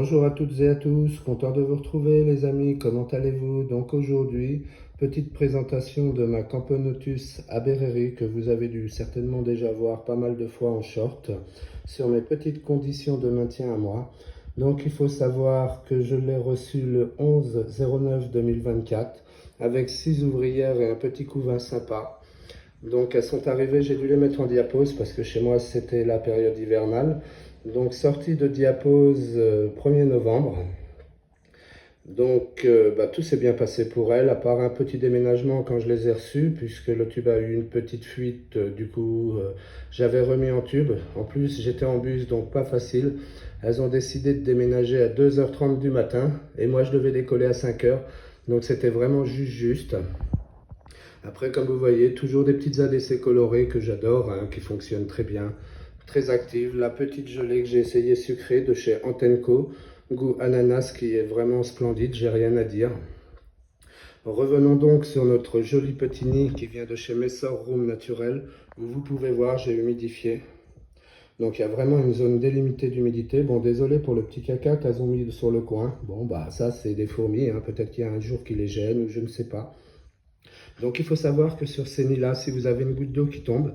Bonjour à toutes et à tous, content de vous retrouver les amis, comment allez-vous? Donc aujourd'hui, petite présentation de ma Camponotus aberreri que vous avez dû certainement déjà voir pas mal de fois en short sur mes petites conditions de maintien à moi. Donc il faut savoir que je l'ai reçu le 11/09/2024 avec 6 ouvrières et un petit couvain sympa. Donc elles sont arrivées, j'ai dû les mettre en diapose parce que chez moi c'était la période hivernale. Donc sortie de diapose 1er novembre. Donc tout s'est bien passé pour elles, à part un petit déménagement quand je les ai reçues, puisque le tube a eu une petite fuite, du coup j'avais remis en tube. En plus j'étais en bus, donc pas facile. Elles ont décidé de déménager à 2h30 du matin, et moi je devais décoller à 5h, donc c'était vraiment juste. Après, comme vous voyez, toujours des petites ADC colorées que j'adore, hein, qui fonctionnent très bien, très actives. La petite gelée que j'ai essayé sucrée de chez Antenco, goût ananas qui est vraiment splendide, j'ai rien à dire. Revenons donc sur notre joli petit nid qui vient de chez Messor Room Naturel, où vous pouvez voir, j'ai humidifié. Donc il y a vraiment une zone délimitée d'humidité. Bon, désolé pour le petit caca qu'elles ont mis sur le coin. Bon, bah ça c'est des fourmis, hein. Peut-être qu'il y a un jour qui les gêne ou je ne sais pas. Donc il faut savoir que sur ces nids-là, si vous avez une goutte d'eau qui tombe,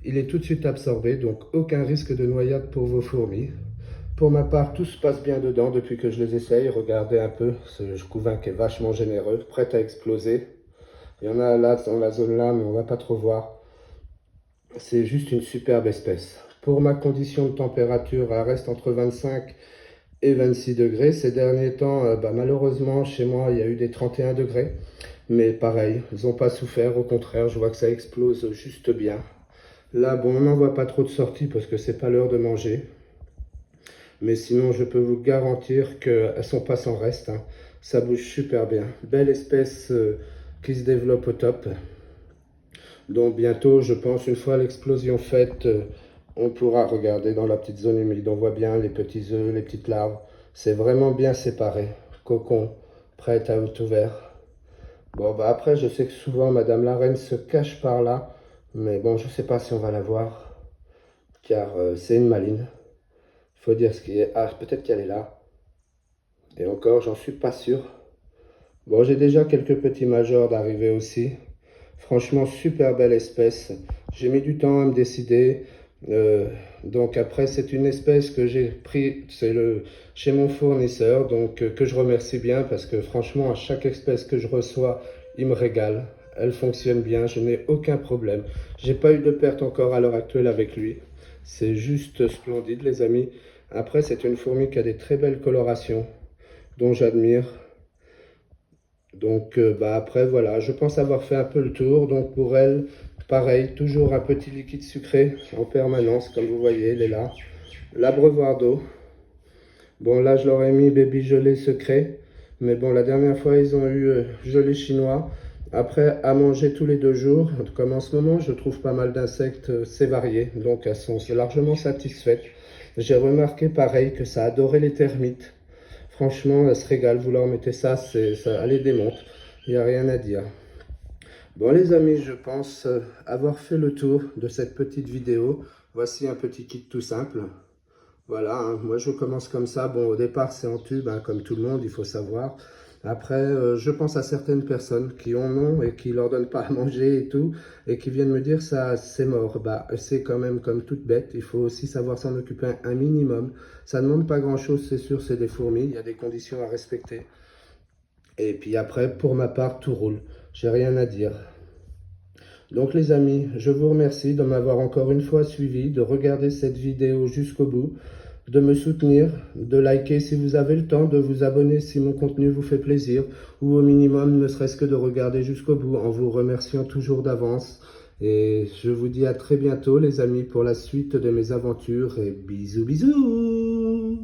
il est tout de suite absorbé, donc aucun risque de noyade pour vos fourmis. Pour ma part, tout se passe bien dedans depuis que je les essaye. Regardez un peu ce couvain qui est vachement généreux, prêt à exploser. Il y en a là dans la zone là, mais on va pas trop voir. C'est juste une superbe espèce. Pour ma condition de température, elle reste entre 25 et 26 degrés. Ces derniers temps, malheureusement, chez moi, il y a eu des 31 degrés. Mais pareil, ils n'ont pas souffert, au contraire, je vois que ça explose juste bien. Là, bon, on n'en voit pas trop de sorties parce que c'est pas l'heure de manger. Mais sinon, je peux vous garantir qu'elles sont pas sans reste, hein. Ça bouge super bien. Belle espèce qui se développe au top. Donc bientôt, je pense, une fois l'explosion faite, on pourra regarder dans la petite zone humide. On voit bien les petits œufs, les petites larves. C'est vraiment bien séparé. Cocon, prêt à être ouvert. Bon, après, je sais que souvent, Madame la Reine se cache par là. Mais bon, je ne sais pas si on va la voir. Car c'est une maline. Il faut dire ce qui est. Ah, peut-être qu'elle est là. Et encore, j'en suis pas sûr. Bon, j'ai déjà quelques petits majors d'arrivée aussi. Franchement, super belle espèce. J'ai mis du temps à me décider. Euh, donc après, c'est une espèce que j'ai pris chez mon fournisseur, donc que je remercie bien parce que franchement, à chaque espèce que je reçois, il me régale. Elle fonctionne bien, je n'ai aucun problème. J'ai pas eu de perte encore à l'heure actuelle avec lui. C'est juste splendide, les amis. Après, c'est une fourmi qui a des très belles colorations, dont j'admire. Donc après voilà, je pense avoir fait un peu le tour. Donc pour elle, pareil, toujours un petit liquide sucré en permanence, comme vous voyez, il est là. L'abreuvoir d'eau. Bon là je leur ai mis baby gelé secret. Mais bon la dernière fois ils ont eu gelé chinois. Après à manger tous les 2 jours. Comme en ce moment je trouve pas mal d'insectes, c'est varié. Donc elles sont largement satisfaites. J'ai remarqué pareil que ça adorait les termites. Franchement, elle se régale, vous leur mettez ça, ça elle les démonte, il n'y a rien à dire. Bon les amis, je pense avoir fait le tour de cette petite vidéo. Voici un petit kit tout simple. Voilà, hein, moi je commence comme ça. Bon, au départ c'est en tube, hein, comme tout le monde, il faut savoir. Après, je pense à certaines personnes qui en ont et qui leur donnent pas à manger et tout, et qui viennent me dire ça, c'est mort. Bah, c'est quand même comme toute bête. Il faut aussi savoir s'en occuper un minimum. Ça ne demande pas grand-chose, c'est sûr, c'est des fourmis. Il y a des conditions à respecter. Et puis après, pour ma part, tout roule. J'ai rien à dire. Donc les amis, je vous remercie de m'avoir encore une fois suivi, de regarder cette vidéo jusqu'au bout, de me soutenir, de liker si vous avez le temps, de vous abonner si mon contenu vous fait plaisir, ou au minimum ne serait-ce que de regarder jusqu'au bout en vous remerciant toujours d'avance. Et je vous dis à très bientôt les amis pour la suite de mes aventures et bisous bisous.